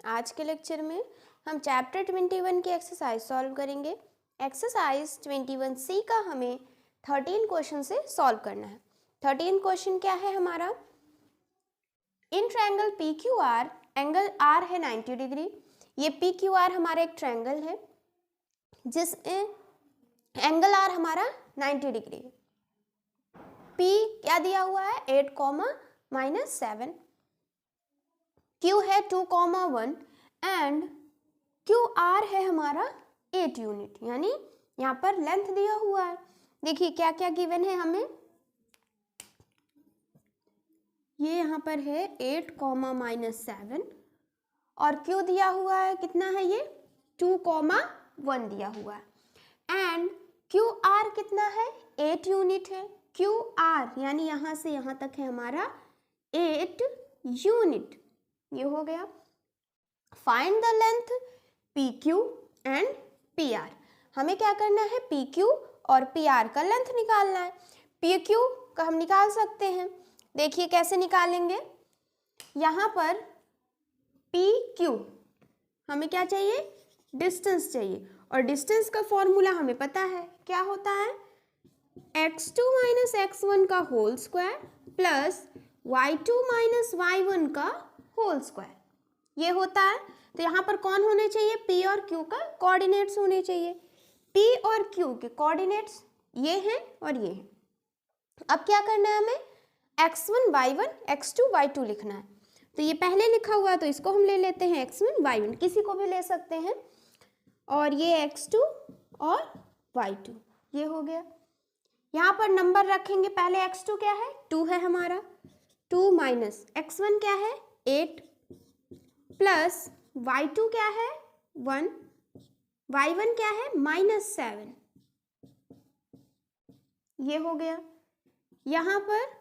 आज के लेक्चर में हम चैप्टर 21 की एक्सरसाइज सॉल्व करेंगे। एक्सरसाइज 21C का हमें 13 क्वेश्चन से सॉल्व करना है। 13 क्वेश्चन क्या है हमारा? In triangle PQR angle R है 90 डिग्री। ये PQR हमारा एक ट्रायंगल है जिसमें एंगल R हमारा 90 डिग्री है। P क्या दिया हुआ है? 8, Q है 2, 1 एंड QR है हमारा 8 यूनिट, यानी यहाँ पर लेंथ दिया हुआ है। देखिए क्या क्या गिवन है हमें। ये यहाँ पर है 8, और Q दिया हुआ है कितना है? ये 2, 1 दिया हुआ है एंड QR कितना है? 8 यूनिट है। QR यानी यहाँ से यहाँ तक है हमारा 8 यूनिट। ये हो गया। Find the length PQ and PR। हमें क्या करना है? PQ और PR का लेंथ निकालना है। PQ का हम निकाल सकते हैं। देखिए कैसे निकालेंगे। यहाँ पर PQ हमें क्या चाहिए? डिस्टेंस चाहिए, और डिस्टेंस का फॉर्मूला हमें पता है क्या होता है? x2 माइनस x1 का whole square plus y2 minus y1 का होल स्क्वायर, ये होता है। तो यहाँ पर कौन होने चाहिए? P और Q का कोऑर्डिनेट्स होने चाहिए। P और Q के कोऑर्डिनेट्स ये हैं और ये हैं। अब क्या करना है हमें? x1 y1 x2 y2 लिखना है। तो ये पहले लिखा हुआ है तो इसको हम ले लेते हैं x1 y1, किसी को भी ले सकते हैं, और ये x2 और y2, ये हो गया। यहाँ पर नंबर रखेंगे। पहले x2 क्या है? 2 है हमारा, 2 माइनस x1 क्या है? 8 प्लस y2 क्या है? 1, y1 क्या है? -7, ये हो गया। यहाँ पर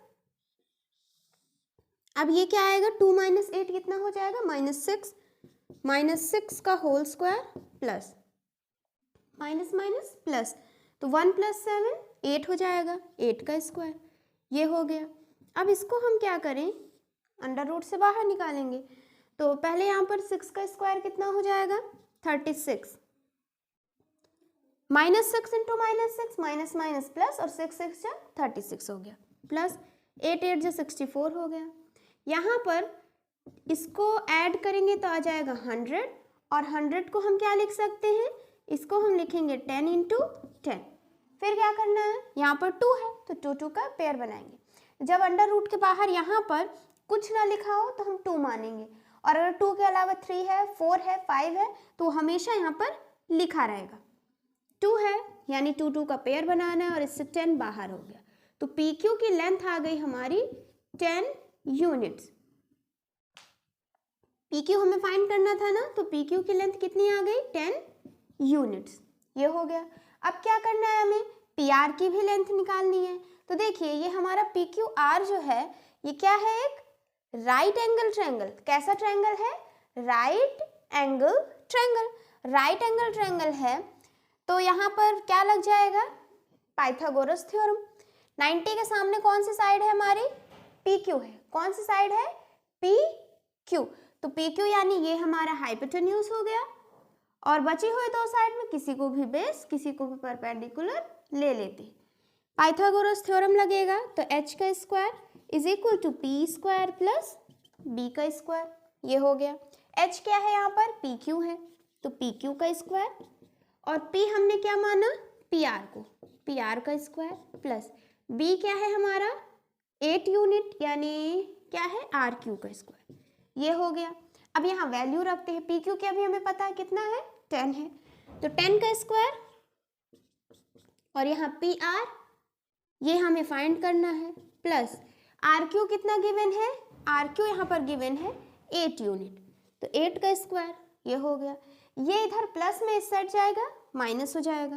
अब ये क्या आएगा? 2 माइनस 8 कितना हो जाएगा? -6 का whole square plus minus minus plus, तो 1 + 7 8 हो जाएगा, 8 का स्क्वायर, ये हो गया। अब इसको हम क्या करें? अंडर रूट से बाहर निकालेंगे। तो पहले यहाँ पर 6 का स्क्वायर कितना हो जाएगा? 36, -6 इंटू -6 माइनस माइनस प्लस, और 6 6 जा 36 हो गया, प्लस 8 8 जा 64 हो गया। यहाँ पर इसको ऐड करेंगे तो आ जाएगा 100, और 100 को हम क्या लिख सकते हैं? इसको हम लिखेंगे 10 इंटू 10। फिर क्या करना है? यहाँ पर 2 है तो 2 2 का पेयर बनाएंगे। जब अंडर रूट के बाहर यहाँ पर कुछ ना लिखा हो तो हम 2 मानेंगे, और अगर 2 के अलावा 3 है, 4 है, 5 है तो हमेशा यहाँ पर लिखा रहेगा। 2 है यानी 2 2 का पेयर बनाना है, और इससे 10 बाहर हो गया। तो PQ की लेंथ आ गई हमारी 10 यूनिट्स। PQ हमें फाइंड करना था ना, तो PQ की लेंथ कितनी आ गई? 10 यूनिट्स, ये हो गया। अब क्या करना है हमें? PR की भी लेंथ निकालनी है। तो देखिए ये हमारा PQR जो है ये क्या है? एक राइट एंगल ट्रायंगल। कैसा ट्रायंगल है? Right angle triangle. Right angle triangle है तो यहाँ पर क्या लग जाएगा? Pythagoras theorem. 90 के सामने कौन सी साइड है हमारी? PQ है। कौन सी साइड है? PQ। तो PQ यानी ये हमारा हाइपोटेन्यूज हो गया, और बची हुई दो साइड में किसी को भी बेस किसी को भी परपेंडिकुलर ले लेते। पाइथागोरस थ्योरम लगेगा तो h का square is equal to p square plus b का स्क्वायर, ये हो गया। h क्या है? यहाँ पर PQ है तो PQ का स्क्वायर, और p हमने क्या माना? PR को, PR का स्क्वायर प्लस b क्या है हमारा? 8 यूनिट यानी क्या है? RQ का स्क्वायर, ये हो गया। अब यहाँ वैल्यू रखते हैं। PQ क्या भी हमें पता है कितना है? 10 है, तो 10 का स्क्वायर, और यहाँ PR ये हमें फाइंड करना है, प्लस RQ कितना गिवन है? RQ यहाँ पर गिवन है 8 यूनिट, तो 8 का स्क्वायर, ये हो गया। ये इधर प्लस में इस साइड जाएगा, माइनस हो जाएगा,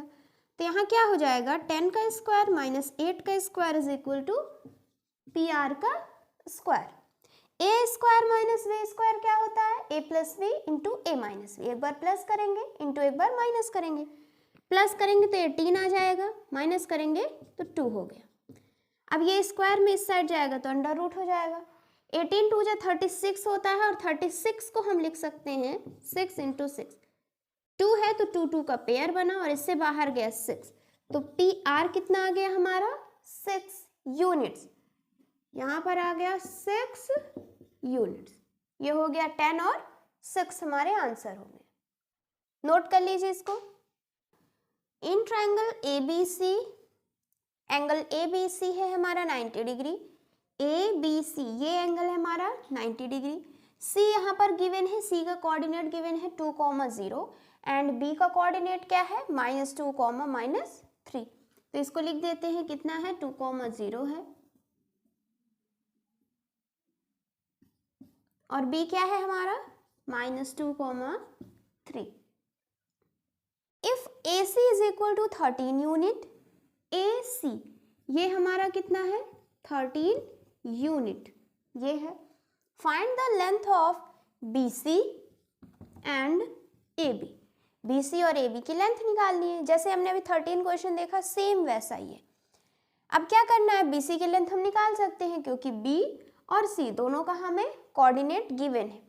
तो यहाँ क्या हो जाएगा? 10 का स्क्वायर माइनस 8 का square is equal to PR का square. A square minus b square क्या होता है? A plus b into a minus b. एक बार प्लस करेंगे इंटू एक बार माइनस करेंगे। प्लस करेंगे तो 18 आ जाएगा, माइनस करेंगे तो 2 हो गया। अब ये स्क्वायर में इस साइड जाएगा तो अंडर रूट हो जाएगा। 18 टू जा 36 होता है और 36 को हम लिख सकते हैं 6 इंटू 6। 2 है तो 2 2 का पेयर बना और इससे बाहर गया 6, तो पी आर कितना आ गया हमारा 6 यूनिट्स। यहाँ पर आ गया 6 यूनिट्स। ये हो गया 10 और 6 हमारे आंसर हो गए। नोट कर लीजिए इसको। In triangle ABC, angle ABC है हमारा 90 डिग्री। ABC ये एंगल है हमारा 90 डिग्री। C यहाँ पर गिवन है, C का कोऑर्डिनेट गिवन है 2, 0 एंड B का कोऑर्डिनेट क्या है -2, -3। तो इसको लिख देते हैं, कितना है 2, 0 है और B क्या है हमारा -2, 3। If AC is equal to 13 unit, AC ये हमारा कितना है 13 यूनिट ये है। Find the length of BC and AB। BC और AB की लेंथ निकालनी है। जैसे हमने अभी 13 क्वेश्चन देखा, सेम वैसा ही है। अब क्या करना है, BC की लेंथ हम निकाल सकते हैं क्योंकि B और C दोनों का हमें कोऑर्डिनेट गिवन है।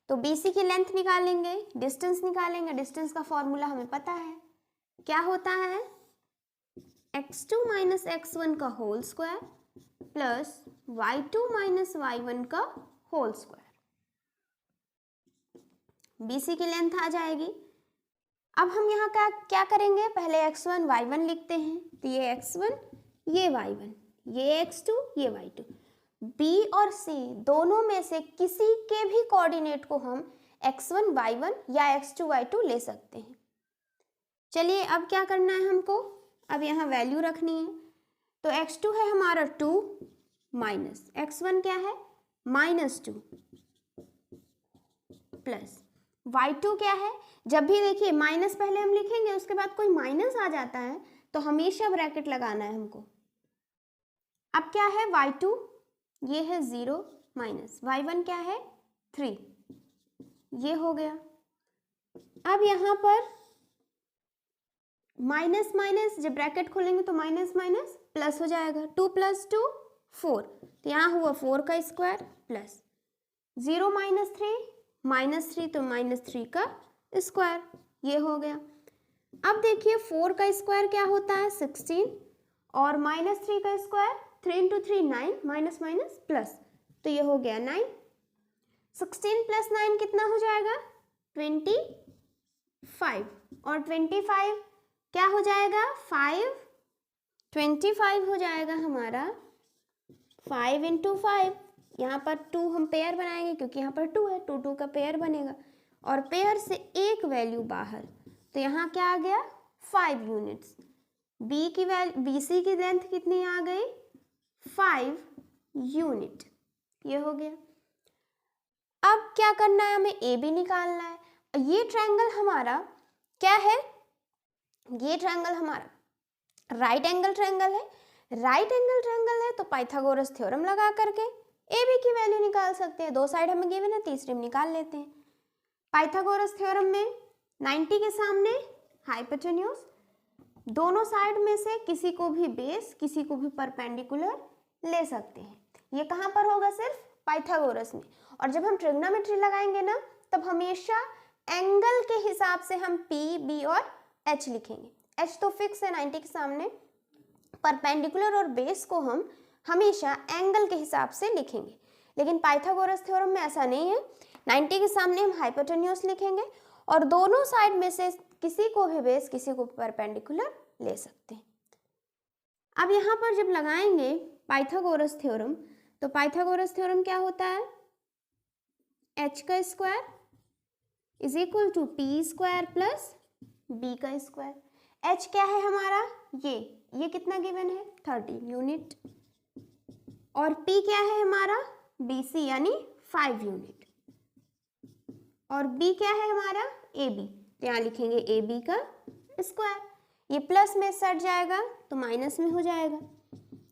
तो BC की लेंथ निकालेंगे, डिस्टेंस निकालेंगे। डिस्टेंस का फॉर्मूला हमें पता है, क्या होता है x2 माइनस x1 का whole square plus y2 minus y1 का होल स्क्वायर। BC की लेंथ आ जाएगी। अब हम यहाँ का क्या करेंगे, पहले x1 y1 लिखते हैं। तो ये x1 ये y1, ये x2 ये y2। B और C दोनों में से किसी के भी कोऑर्डिनेट को हम x1 y1 या x2 y2 ले सकते हैं। चलिए अब क्या करना है हमको, अब यहाँ वैल्यू रखनी है। तो x2 है हमारा 2 माइनस x1 क्या है -2 प्लस y2 क्या है, जब भी देखिए माइनस पहले हम लिखेंगे उसके बाद कोई माइनस आ जाता है तो हमेशा ब्रैकेट लगाना है हमको। अब क्या है y2 ये है 0 माइनस y1 क्या है 3, ये हो गया। अब यहाँ पर माइनस माइनस जब ब्रैकेट खोलेंगे तो माइनस माइनस प्लस हो जाएगा। 2 + 2 4, तो यहाँ हुआ 4 का स्क्वायर प्लस 0 माइनस 3 तो -3 का स्क्वायर, ये हो गया। अब देखिए 4 का स्क्वायर क्या होता है 16 और -3 का स्क्वायर 3 × 3 9 माइनस माइनस प्लस, तो ये हो गया 9। 16 + 9 कितना हो जाएगा 25 और 25 क्या हो जाएगा 5, 25 हो जाएगा हमारा 5 × 5। यहाँ पर 2 हम पेयर बनाएंगे क्योंकि यहाँ पर 2 है, 2 2 का पेयर बनेगा और पेयर से एक वैल्यू बाहर, तो यहाँ क्या आ गया 5 यूनिट्स। BC की लेंथ कितनी आ गई 5 यूनिट, ये हो गया। अब क्या करना है, हमें AB निकालना है। ये ट्रायंगल हमारा क्या है, ये ट्रायंगल हमारा राइट एंगल ट्रायंगल है। राइट एंगल ट्रायंगल है तो पाइथागोरस थ्योरम लगा करके AB की वैल्यू निकाल सकते हैं। दो साइड हमें गिवन है, तीसरी में निकाल लेते हैं। पाइथागोरस थ्योरम में 90 के सामने हाइपोटेन्यूज, दोनों साइड में से किसी को भी बेस किसी को भी परपेंडिकुलर ले सकते हैं। ये कहाँ पर होगा, सिर्फ पाइथागोरस में। और जब हम ट्रिग्नोमेट्री लगाएंगे ना, तब हमेशा एंगल के हिसाब से हम P, B और H लिखेंगे। H तो फिक्स है 90 के सामने, परपेंडिकुलर और बेस को हम हमेशा एंगल के हिसाब से लिखेंगे। लेकिन पाइथागोरस थ्योरम में ऐसा नहीं है, 90 के सामने हम हाइपोटेन्यूज लिखेंगे और दोनों साइड में से किसी को भी बेस किसी को परपेंडिकुलर ले सकते हैं। अब यहाँ पर जब लगाएंगे पाइथागोरस थ्योरम, तो पाइथागोरस थ्योरम क्या होता है, h का square is equal to p square plus b का स्क्वायर। h क्या है हमारा, ये कितना गिवन है 30 यूनिट और p क्या है हमारा BC यानी 5 यूनिट और b क्या है हमारा AB, तो यहाँ लिखेंगे AB का स्क्वायर। ये प्लस में सट जाएगा तो माइनस में हो जाएगा,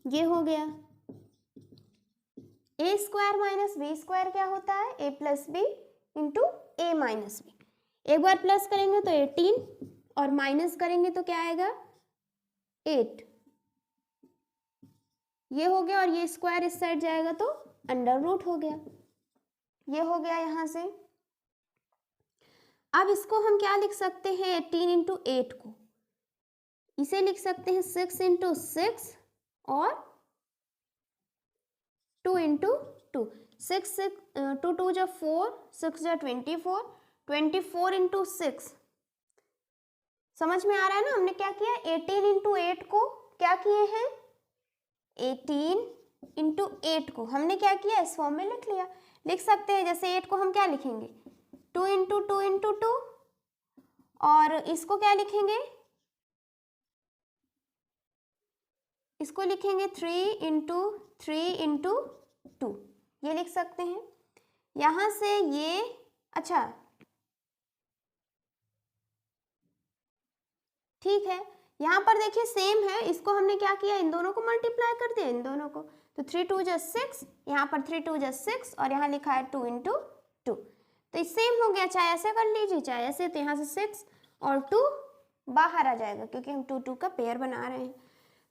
ये हो गया। a square minus b square क्या होता है, a plus b into a minus b. एक बार प्लस करेंगे तो 18 और माइनस करेंगे तो क्या आएगा 8, ये हो गया और ये स्क्वायर इस साइड जाएगा तो अंडर रूट हो गया, ये हो गया यहाँ से। अब इसको हम क्या लिख सकते हैं, 18 इंटू 8 को इसे लिख सकते हैं 6 इंटू 6 और 2 इंटू 2। 6 2 2 जा 4, 6 जा 24, 24 इंटू 6। समझ में आ रहा है ना, हमने क्या किया, 18 इंटू 8 को क्या किए हैं, 18 इंटू 8 को हमने क्या किया, इस फॉर्म में लिख लिया। लिख सकते हैं जैसे 8 को हम क्या लिखेंगे, 2 इंटू 2 इंटू 2, और इसको क्या लिखेंगे, इसको लिखेंगे 3 इंटू 3 इंटू 2, ये लिख सकते हैं। यहां से ये, अच्छा ठीक है, यहाँ पर देखिए सेम है, इसको हमने क्या किया, इन दोनों को मल्टीप्लाई कर दिया, इन दोनों को, तो 3 2 जा 6, यहाँ पर 3 2 जा 6 और यहाँ लिखा है 2 इंटू 2, तो सेम हो गया। चाहे ऐसे कर लीजिए चाहे ऐसे, तो यहाँ से 6 और 2 बाहर आ जाएगा क्योंकि हम 2 2 का पेयर बना रहे हैं।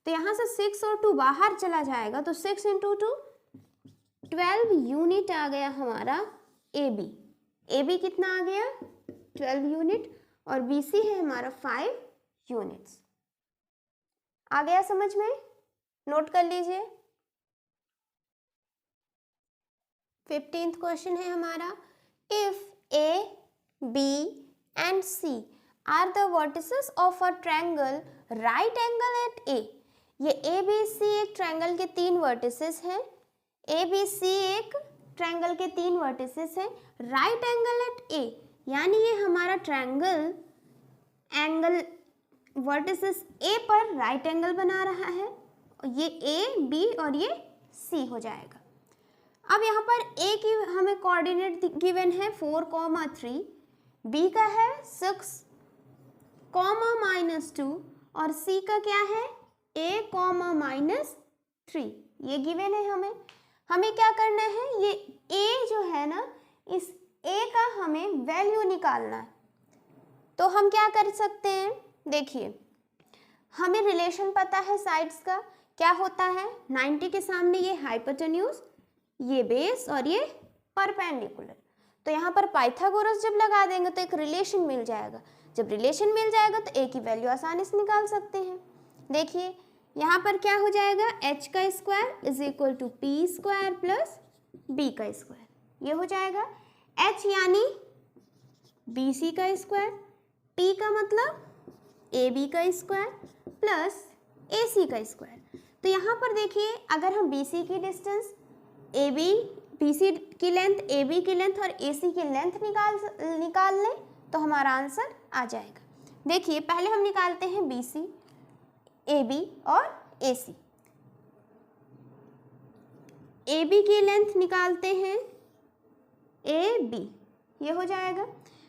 तो यहाँ से 6 और 2 बाहर चला जाएगा, तो 6 इंटू 2 12 यूनिट आ गया हमारा ए बी। ए बी कितना आ गया, 12 यूनिट, और बी सी है हमारा 5 यूनिट्स। आ गया समझ में, नोट कर लीजिए। 15th क्वेश्चन है हमारा, if A B and C are the vertices of a triangle right angle at A. ये ए बी सी एक ट्रायंगल के 3 वर्टिसेस हैं, ए बी सी एक ट्रायंगल के 3 वर्टिसेस हैं, राइट एंगल एट ए, यानी ये हमारा ट्रायंगल एंगल वर्टिसेस ए पर राइट एंगल बना रहा है, ये ए बी और ये सी हो जाएगा। अब यहाँ पर ए की हमें कोऑर्डिनेट गिवन है 4,3, बी का है 6, -2 और सी का क्या है a, -3, ये गिवन है हमें। हमें क्या करना है, ये a जो है ना, इस a का हमें वैल्यू निकालना है। तो हम क्या कर सकते हैं, देखिए हमें रिलेशन पता है साइड्स का, क्या होता है, 90 के सामने ये हाइपोटेन्यूज, ये बेस और ये परपेंडिकुलर। तो यहाँ पर पाइथागोरस जब लगा देंगे तो एक रिलेशन मिल जाएगा, जब रिलेशन मिल जाएगा तो a की वैल्यू आसानी से निकाल सकते हैं। देखिए यहाँ पर क्या हो जाएगा, h का square is equal to P square plus B का स्क्वायर, ये हो जाएगा। h यानी बी सी का स्क्वायर, p का मतलब ए बी का स्क्वायर प्लस ए सी का स्क्वायर। तो यहाँ पर देखिए अगर हम बी सी की distance, A B, B C की लेंथ, ए बी की लेंथ और ए सी की लेंथ निकाल लें तो हमारा आंसर आ जाएगा। देखिए पहले हम निकालते हैं बी सी, ए बी और ए सी। ए बी की लेंथ निकालते हैं ए बी, ये हो जाएगा।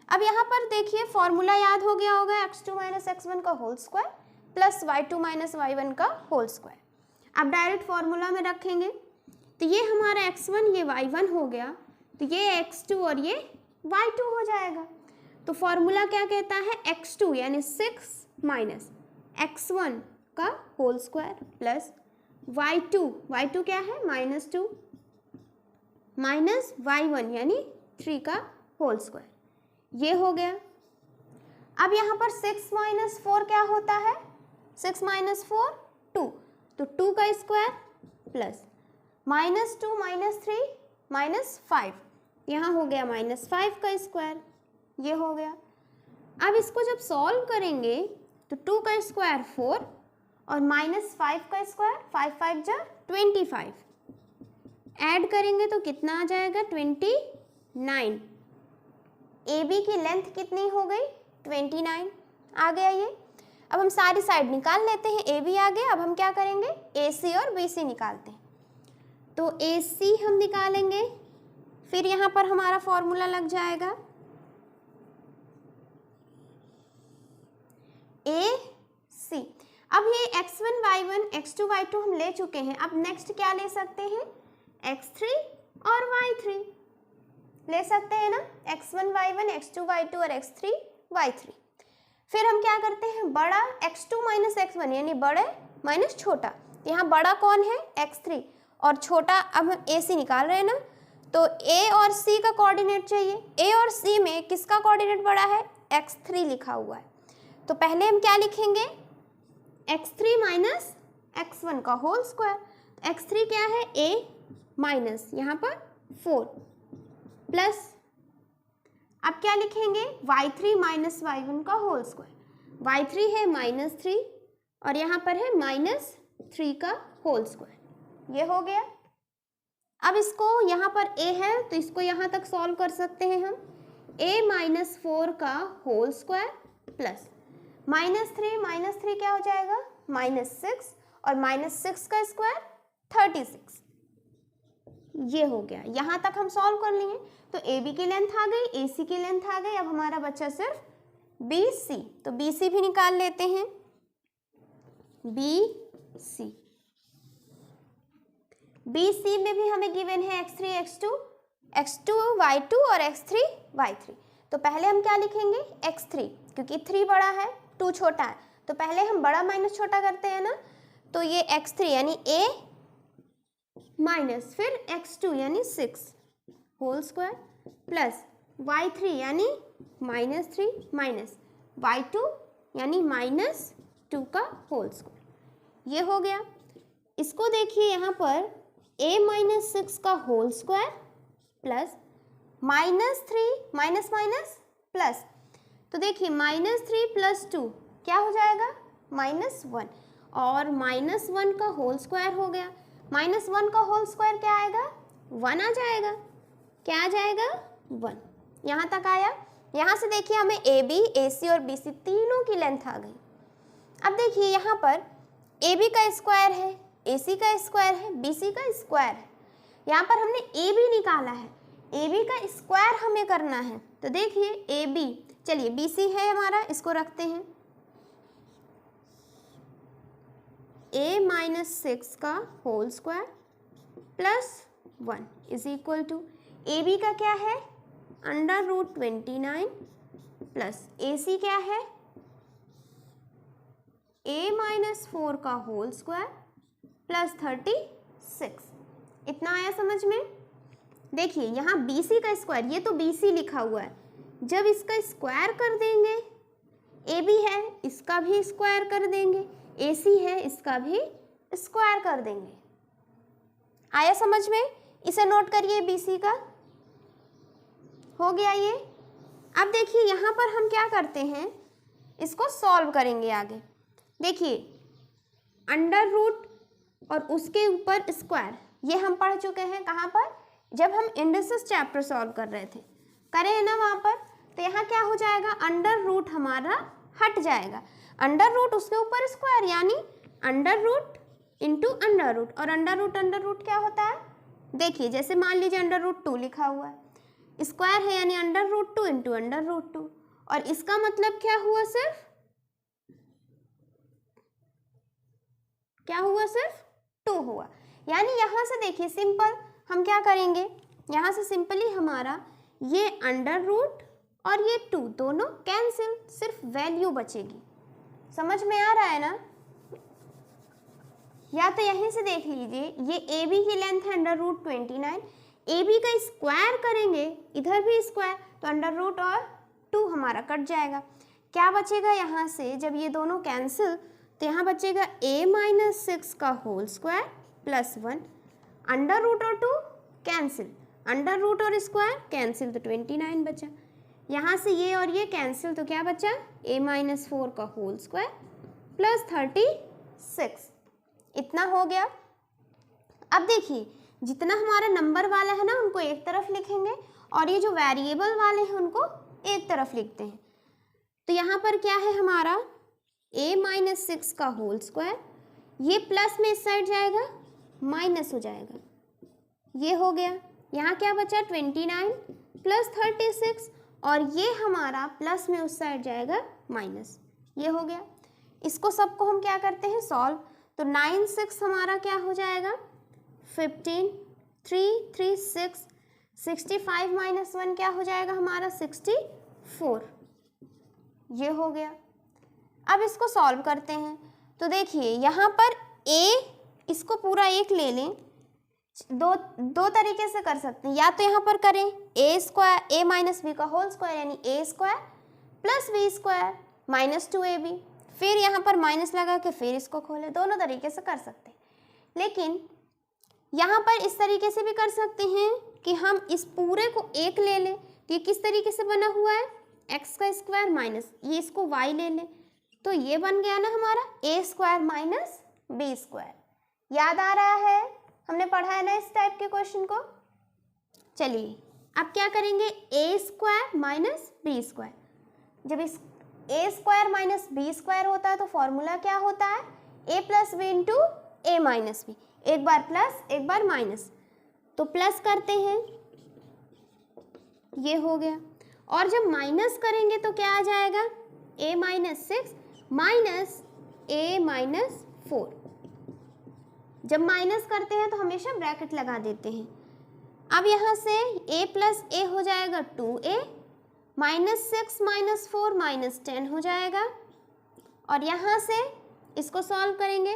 अब यहाँ पर देखिए फॉर्मूला याद हो गया होगा, x2 - x1 का whole square plus y2 - y1 का होल स्क्वायर। अब डायरेक्ट फॉर्मूला में रखेंगे तो ये हमारा x1 ये y1 हो गया, तो ये x2 और ये y2 हो जाएगा। तो फॉर्मूला क्या कहता है, x2 यानी 6 माइनस x1 का होल स्क्वायर प्लस y2 क्या है -2 माइनस y1 यानी 3 का होल स्क्वायर, ये हो गया। अब यहाँ पर 6 - 4 क्या होता है, 6 - 4 2, तो 2 का स्क्वायर प्लस -2 - 3 -5, यहाँ हो गया -5 का स्क्वायर, ये हो गया। अब इसको जब सॉल्व करेंगे तो 2 का स्क्वायर 4 और -5 का स्क्वायर 5 5 जा 25, ऐड करेंगे तो कितना आ जाएगा 29। ए बी की लेंथ कितनी हो गई 29 आ गया ये। अब हम सारी साइड निकाल लेते हैं, ए बी आ गया। अब हम क्या करेंगे, ए सी और बी सी निकालते हैं। तो ए सी हम निकालेंगे, फिर यहाँ पर हमारा फॉर्मूला लग जाएगा ए सी। अब ये x1 y1 x2 y2 हम ले चुके हैं, अब नेक्स्ट क्या ले सकते हैं, x3 और y3 ले सकते हैं ना, x1 y1 x2 y2 और x3 y3। फिर हम क्या करते हैं, बड़ा x2 - x1 यानी बड़े माइनस छोटा, यहाँ बड़ा कौन है x3 और छोटा अब हम AC निकाल रहे हैं ना, तो A और C का कोऑर्डिनेट चाहिए। A और C में किसका कोऑर्डिनेट बड़ा है? x3 लिखा हुआ है। तो पहले हम क्या लिखेंगे? x3 माइनस x1 का होल स्क्वायर। x3 क्या है? A माइनस यहाँ पर 4 प्लस, अब क्या लिखेंगे? y3 माइनस y1 का होल स्क्वायर। y3 है -3 और यहाँ पर है -3 का होल स्क्वायर। ये हो गया। अब इसको यहाँ पर a है तो इसको यहाँ तक सॉल्व कर सकते हैं हम। a माइनस 4 का होल स्क्वायर प्लस -3 क्या हो जाएगा? -6 और -6 का स्क्वायर 36। ये हो गया। यहाँ तक हम सॉल्व कर लेंगे। तो AB की लेंथ आ गई, AC की लेंथ आ गई। अब हमारा बच्चा सिर्फ BC, तो BC भी निकाल लेते हैं। BC में भी हमें गिवन है x3 x2 y2 और x3 y3। तो पहले हम क्या लिखेंगे? x3, क्योंकि 3 बड़ा है 2 छोटा है, तो पहले हम बड़ा माइनस छोटा करते हैं ना। तो ये x3 यानी a माइनस फिर x2 यानी 6 होल स्क्वायर प्लस y3 यानी -3 माइनस y2 यानी -2 का होल स्क्वायर। ये हो गया। इसको देखिए यहाँ पर a माइनस 6 का whole square plus -3 minus minus plus, तो देखिए -3 प्लस 2 क्या हो जाएगा? -1 और -1 का होल स्क्वायर हो गया। -1 का होल स्क्वायर क्या आएगा? 1 आ जाएगा। क्या आ जाएगा? 1। यहाँ तक आया। यहाँ से देखिए हमें AB, AC और BC तीनों की लेंथ आ गई। अब देखिए यहाँ पर AB का स्क्वायर है, AC का स्क्वायर है, BC का स्क्वायर है। यहाँ पर हमने AB निकाला है, AB का स्क्वायर हमें करना है। तो देखिए AB, चलिए BC है हमारा, इसको रखते हैं। a माइनस 6 का whole square plus 1 is equal to AB का क्या है? √29 प्लस AC क्या है? a माइनस 4 का होल स्क्वायर प्लस 36। इतना आया समझ में? देखिए यहाँ BC का स्क्वायर, ये तो BC लिखा हुआ है, जब इसका स्क्वायर कर देंगे, AB है इसका भी स्क्वायर कर देंगे, AC है इसका भी स्क्वायर कर देंगे। आया समझ में? इसे नोट करिए, BC का हो गया ये। अब देखिए यहाँ पर हम क्या करते हैं, इसको सॉल्व करेंगे आगे। देखिए अंडर रूट और उसके ऊपर स्क्वायर, ये हम पढ़ चुके हैं। कहाँ पर? जब हम इंडिसेस चैप्टर सॉल्व कर रहे थे, करे हैं ना वहाँ पर। तो यहाँ क्या हो जाएगा? अंडर रूट हमारा हट जाएगा, अंडर रूट उसके ऊपर स्क्वायर, यानी under root into under root. और अंडर रूट क्या होता है? देखिए जैसे मान लीजिए अंडर रूट 2 लिखा हुआ है, स्क्वायर है यानी under root 2 into under root 2। और इसका मतलब क्या हुआ? सिर्फ क्या हुआ? सिर्फ 2 हुआ। यानी यहाँ से देखिए सिंपल हम क्या करेंगे, यहाँ से सिंपली हमारा ये अंडर रूट और ये 2 दोनों कैंसिल, सिर्फ वैल्यू बचेगी। समझ में आ रहा है ना? या तो यहीं से देख लीजिए, ये AB की लेंथ है √29, AB का स्क्वायर करेंगे, इधर भी स्क्वायर, तो अंडर रूट और 2 हमारा कट जाएगा। क्या बचेगा यहाँ से? जब ये दोनों कैंसिल, तो यहाँ बचेगा a माइनस 6 का whole square plus 1, under root और 2 कैंसिल, अंडर रूट और स्क्वायर कैंसिल, तो 29 बचा। यहाँ से ये और ये कैंसिल, तो क्या बचा? a माइनस 4 का होल स्क्वायर प्लस 36। इतना हो गया। अब देखिए जितना हमारा नंबर वाला है ना, उनको एक तरफ लिखेंगे और ये जो वेरिएबल वाले हैं उनको एक तरफ लिखते हैं। तो यहाँ पर क्या है हमारा? a माइनस 6 का होल स्क्वायर, ये प्लस में इस साइड जाएगा, माइनस हो जाएगा, ये हो गया। यहाँ क्या बचा? 29 प्लस 36, और ये हमारा प्लस में उस साइड जाएगा, माइनस, ये हो गया। इसको सबको हम क्या करते हैं? सॉल्व। तो 9 6 हमारा क्या हो जाएगा? 15, 3 3 6, 65 माइनस 1 क्या हो जाएगा हमारा? 64। ये हो गया। अब इसको सॉल्व करते हैं। तो देखिए यहाँ पर a, इसको पूरा 1 ले लें, दो तरीके से कर सकते हैं, या तो यहाँ पर करें a square a minus B का होल स्क्वायर यानी a square plus B square minus 2ab, फिर यहाँ पर माइनस लगा के फिर इसको खोलें, दोनों तरीके से कर सकते हैं। लेकिन यहाँ पर इस तरीके से भी कर सकते हैं कि हम इस पूरे को एक ले लें। तो ये किस तरीके से बना हुआ है, एक्स का स्क्वायर माइनस ये इसको वाई ले लें, तो ये बन गया ना हमारा ए स्क्वायर माइनस बी स्क्वायर। याद आ रहा है, हमने पढ़ा है ना इस टाइप के क्वेश्चन को। चलिए अब क्या करेंगे, ए स्क्वायर माइनस बी स्क्वायर। जब इस ए स्क्वायर माइनस बी स्क्वायर होता है तो फॉर्मूला क्या होता है, ए plus b into a minus b, एक बार प्लस एक बार माइनस, तो प्लस करते हैं ये हो गया, और जब माइनस करेंगे तो क्या आ जाएगा, a minus 6 minus a minus 4। जब माइनस करते हैं तो हमेशा ब्रैकेट लगा देते हैं। अब यहाँ से a प्लस ए हो जाएगा 2a, माइनस 6 माइनस 4 माइनस 10 हो जाएगा, और यहाँ से इसको सॉल्व करेंगे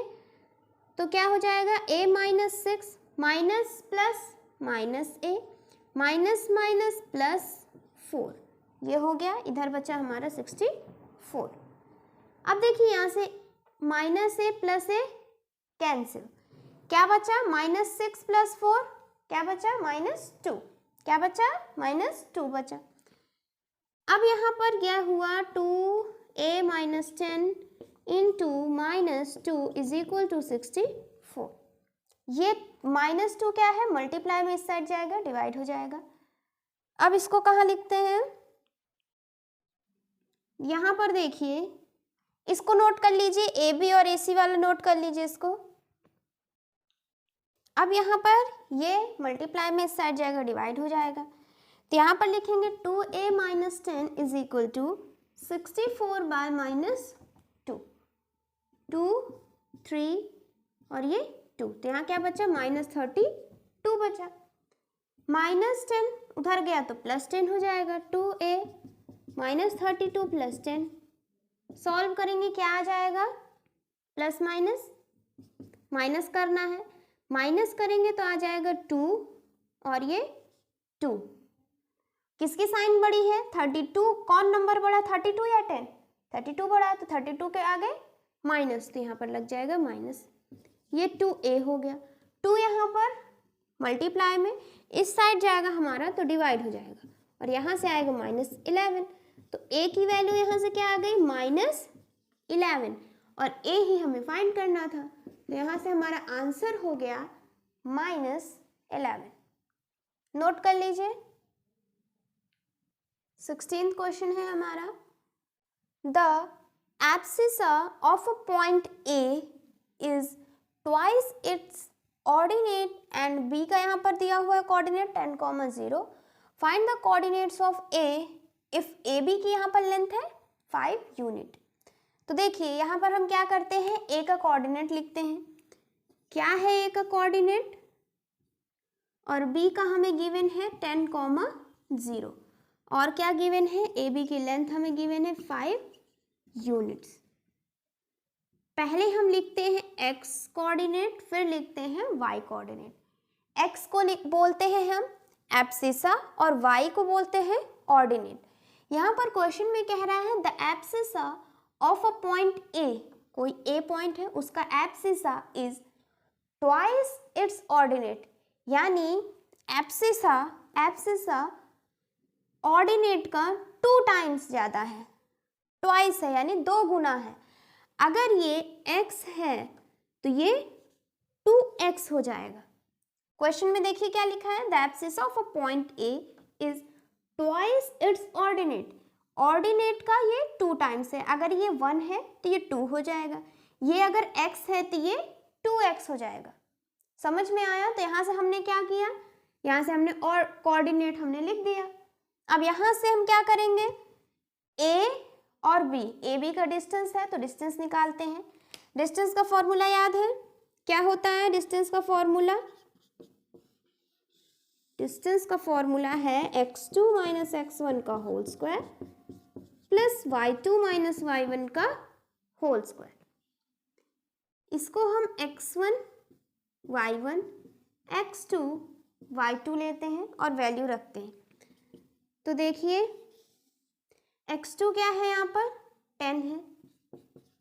तो क्या हो जाएगा, a minus 6 minus plus minus a minus minus plus 4, ये हो गया, इधर बचा हमारा 64। अब देखिए यहाँ से माइनस ए प्लस ए कैंसिल, क्या बचा माइनस 6 प्लस 4 क्या बचा -2, क्या बचा -2 बचा। अब यहाँ पर क्या हुआ, 2a minus 10 into -2 is equal to 64। ये -2 क्या है, मल्टीप्लाई में इस साइड जाएगा, डिवाइड हो जाएगा। अब इसको कहाँ लिखते हैं, यहाँ पर देखिए, इसको नोट कर लीजिए, ए बी और ए सी वाला नोट कर लीजिए इसको। अब यहाँ पर ये मल्टीप्लाई में इस साइड जाएगा, डिवाइड हो जाएगा, तो यहाँ पर लिखेंगे 2a minus 10 is equal to 64 by -2, 2 3 और ये 2, तो यहाँ क्या बचा -32 बचा। -10 उधर गया तो +10 हो जाएगा, 2a माइनस 32 प्लस 10, सॉल्व करेंगे क्या आ जाएगा, प्लस माइनस माइनस करना है, माइनस करेंगे तो आ जाएगा 2 और ये 2, किसकी साइन बड़ी है, 32, कौन नंबर बड़ा, 32 या 10, 32 बड़ा है, तो 32 के आगे माइनस, तो यहाँ पर लग जाएगा माइनस, ये 2a हो गया, 2 यहाँ पर मल्टीप्लाई में इस साइड जाएगा हमारा तो डिवाइड हो जाएगा, और यहाँ से आएगा -11, तो a की वैल्यू यहाँ से क्या आ गई -11, और a ही हमें फाइंड करना था, तो यहाँ से हमारा आंसर हो गया -11। नोट कर लीजिए, 16th क्वेश्चन है हमारा, the abscissa of a point A is twice its ordinate and B का यहाँ पर दिया हुआ है coordinate 10,0, find the coordinates of A if AB की यहाँ पर लेंथ है 5 यूनिट। तो देखिए यहाँ पर हम क्या करते हैं, A का कोऑर्डिनेट लिखते हैं, क्या है A का कोऑर्डिनेट, और B का हमें गिवन है 10,0, और क्या गिवन है, AB की लेंथ हमें गिवन है 5 यूनिट्स। पहले हम लिखते हैं x कोऑर्डिनेट, फिर लिखते हैं y कोऑर्डिनेट। x को बोलते हैं हम एब्सिसा और y को बोलते हैं ऑर्डिनेट। यहाँ पर क्वेश्चन में कह रहा है the abscissa of a point A, कोई A पॉइंट है, उसका abscissa is twice its ordinate, यानी एब्सिसा ऑर्डिनेट का 2 टाइम्स ज़्यादा है, ट्वाइस है यानी 2 गुना है। अगर ये x है तो ये 2x हो जाएगा। क्वेश्चन में देखिए क्या लिखा है, the abscissa of a point A is twice its ordinate, ordinate का ये 2 टाइम्स है, अगर ये 1 है तो ये 2 हो जाएगा, ये अगर x है तो ये 2x हो जाएगा। समझ में आया? तो यहाँ से हमने क्या किया, यहाँ से हमने और कोऑर्डिनेट हमने लिख दिया। अब यहाँ से हम क्या करेंगे, A और B, ए बी का डिस्टेंस है तो डिस्टेंस निकालते हैं। डिस्टेंस का फॉर्मूला याद है, क्या होता है डिस्टेंस का फॉर्मूला, डिस्टेंस का फॉर्मूला है x2 माइनस x1 का whole square plus y2 minus y1 का होल स्क्वायर। इसको हम x1 y1 x2 y2 लेते हैं और वैल्यू रखते हैं। तो देखिए x2 क्या है यहाँ पर 10 है,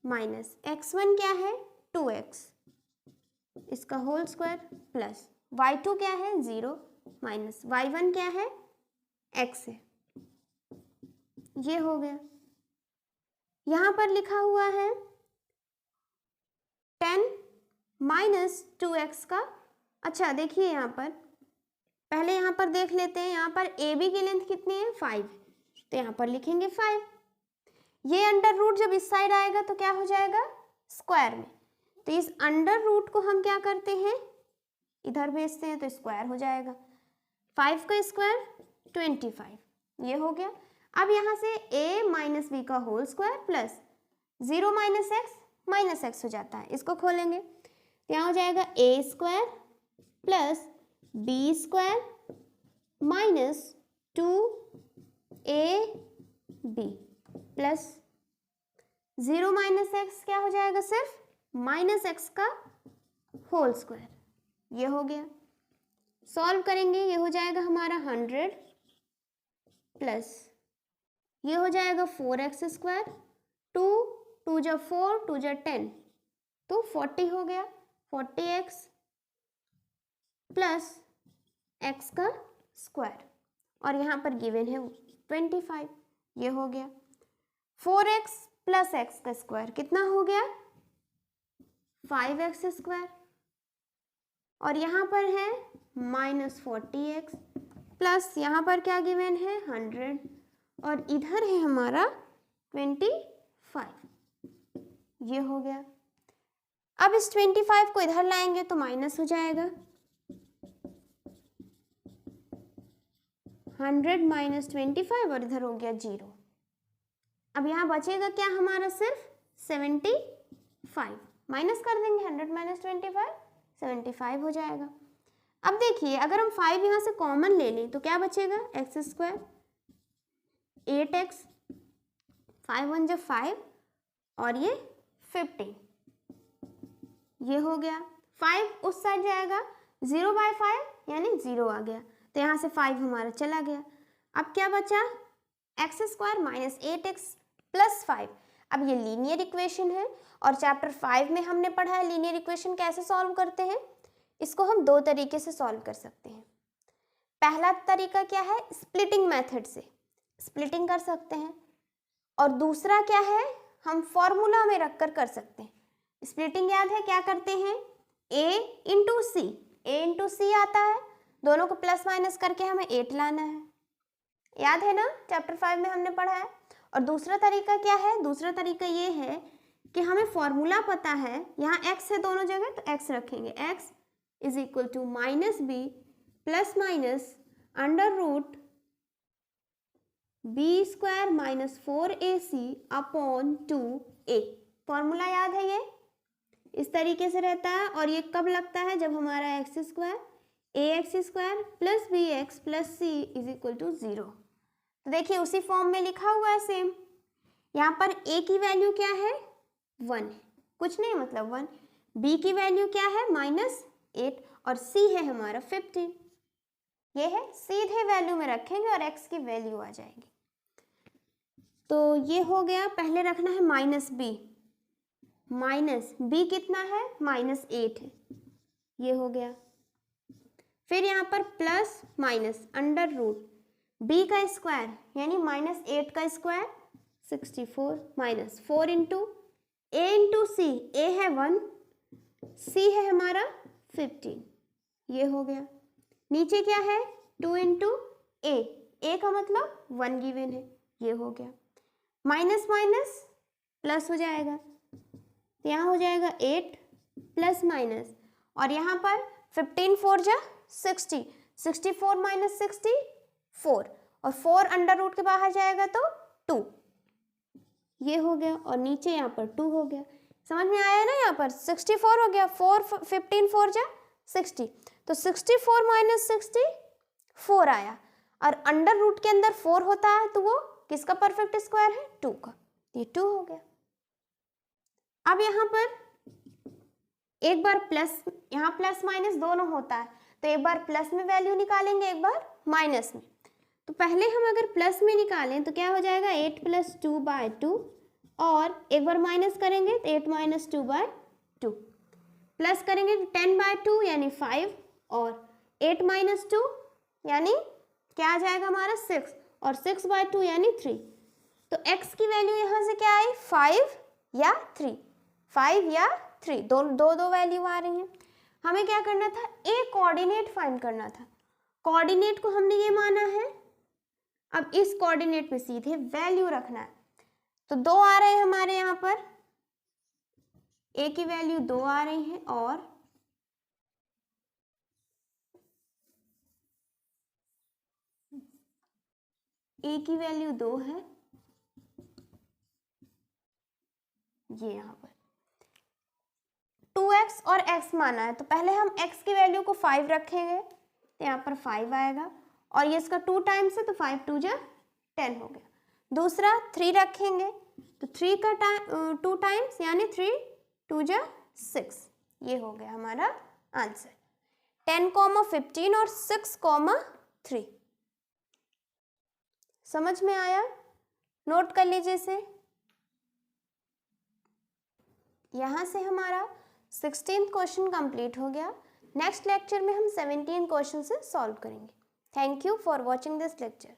माइनस x1 क्या है 2x इसका होल स्क्वायर, प्लस y2 क्या है 0, माइनस y1 क्या है x है। ये हो गया। यहाँ पर लिखा हुआ है 10 माइनस 2x का। अच्छा देखिए यहाँ पर पहले यहाँ पर देख लेते हैं, यहाँ पर ए बी की लेंथ कितनी है 5, तो यहाँ पर लिखेंगे 5। ये अंडर रूट जब इस साइड आएगा तो क्या हो जाएगा स्क्वायर में, तो इस अंडर रूट को हम क्या करते हैं इधर भेजते हैं तो स्क्वायर हो जाएगा। 5 का स्क्वायर 25, ये हो गया। अब यहाँ से a माइनस बी का whole square plus 0 minus X हो जाता है, इसको खोलेंगे तो यहाँ हो जाएगा a square plus B square minus 2ab plus 0 minus X क्या हो जाएगा सिर्फ माइनस एक्स का होल स्क्वायर, ये हो गया। सॉल्व करेंगे, ये हो जाएगा हमारा 100 प्लस ये हो जाएगा 4x स्क्वायर, 2 जा 4 2 जा 10 तो 40 हो गया, 40x प्लस x का स्क्वायर और यहाँ पर गिवन है 25, ये हो गया। 4x प्लस x का स्क्वायर कितना हो गया 5x स्क्वायर और यहाँ पर है माइनस 40x प्लस यहाँ पर क्या गिवन है 100 और इधर है हमारा 25, ये हो गया। अब इस 25 को इधर लाएंगे तो माइनस हो जाएगा, 100 माइनस 25 और इधर हो गया 0। अब यहाँ बचेगा क्या हमारा सिर्फ 75, माइनस कर देंगे 100 माइनस 25 75 हो जाएगा। अब देखिए अगर हम 5 यहाँ से कॉमन ले लें तो क्या बचेगा एक्स स्क्वायर 8x, 5 1 जा 5 और ये 15, ये हो गया। 5 उस साइड जाएगा 0/5 यानी 0 आ गया, तो यहाँ से 5 हमारा चला गया। अब क्या बचा x square minus 8x plus 5। अब ये लीनियर इक्वेशन है और चैप्टर 5 में हमने पढ़ा है लीनियर इक्वेशन कैसे सॉल्व करते हैं। इसको हम दो तरीके से सॉल्व कर सकते हैं। पहला तरीका क्या है स्प्लिटिंग मेथड से स्प्लिटिंग कर सकते हैं और दूसरा क्या है हम फॉर्मूला में रखकर कर सकते हैं। स्प्लिटिंग याद है क्या करते हैं a इंटू सी आता है, दोनों को प्लस माइनस करके हमें 8 लाना है, याद है ना चैप्टर 5 में हमने पढ़ा है। और दूसरा तरीका क्या है, दूसरा तरीका ये है कि हमें फॉर्मूला पता है, यहाँ x है दोनों जगह तो x रखेंगे, x is equal to minus B plus minus under root B square minus 4ac upon 2a। Formula याद है, ये इस तरीके से रहता है और ये कब लगता है जब हमारा X square ax square plus B X plus C is equal to 0। तो देखिए उसी फॉर्म में लिखा हुआ है सेम। यहाँ पर a की वैल्यू क्या है 1, कुछ नहीं मतलब 1, b की वैल्यू क्या है -8 और c है हमारा 15। ये है सीधे वैल्यू में रखेंगे और x की वैल्यू आ जाएगी। तो ये हो गया, पहले रखना है माइनस b कितना है -8 है, ये हो गया। फिर यहाँ पर plus minus under root b का स्क्वायर यानी -8 का square 64 minus 4 into a into C, a है 1 c है हमारा 15, ये हो गया। नीचे क्या है 2 इंटू a का मतलब 1 गिवन है, ये हो गया। माइनस माइनस प्लस हो जाएगा तो यहाँ हो जाएगा 8 प्लस माइनस और यहाँ पर 15 4 जा 60, 64 माइनस 64 और 4 अंडर रूट के बाहर जाएगा तो 2, ये हो गया। और नीचे यहाँ पर 2 हो गया, समझ में आया ना। यहाँ पर 64 हो गया, 15 4 जा 60 तो 64 माइनस 64 आया और अंडर रूट के अंदर 4 होता है तो वो किसका परफेक्ट स्क्वायर है 2 का, ये 2 हो गया। अब यहाँ पर एक बार प्लस, यहाँ प्लस माइनस दोनों होता है तो एक बार प्लस में वैल्यू निकालेंगे, एक बार माइनस में। तो पहले हम अगर प्लस में निकालें तो क्या हो जाएगा 8 + 2/2, और एक बार माइनस करेंगे तो 8 - 2/2, प्लस करेंगे तो 10/2 यानी 5, और 8 - 2 यानी क्या आ जाएगा हमारा 6, और 6/2 यानी 3। तो x की वैल्यू यहाँ से क्या आई 5 या 3, 5 या 3, दो वैल्यू आ रही हैं। हमें क्या करना था, एक कोऑर्डिनेट फाइंड करना था। कोऑर्डिनेट को हमने ये माना है, अब इस कोऑर्डिनेट पे सीधे वैल्यू रखना है। तो 2 आ रहे हैं हमारे यहाँ पर, a की वैल्यू 2 आ रही है, और a की वैल्यू 2 है, ये यहाँ पर 2x और x माना है। तो पहले हम x की वैल्यू को 5 रखेंगे, तो यहाँ पर 5 आएगा, और ये इसका 2 टाइम्स है तो 5 × 2 = 10 हो गया। दूसरा 3 रखेंगे, तो 3 का 2 टाइम्स यानी 3 × 2 = 6, ये हो गया हमारा आंसर। 10, 15 और 6, 3। समझ में आया? नोट कर लीजिए इसे। यहाँ से हमारा 16th क्वेश्चन कंप्लीट हो गया। नेक्स्ट लेक्चर में हम 17 क्वेश्चन से सॉल्व करेंगे। Thank you for watching this lecture.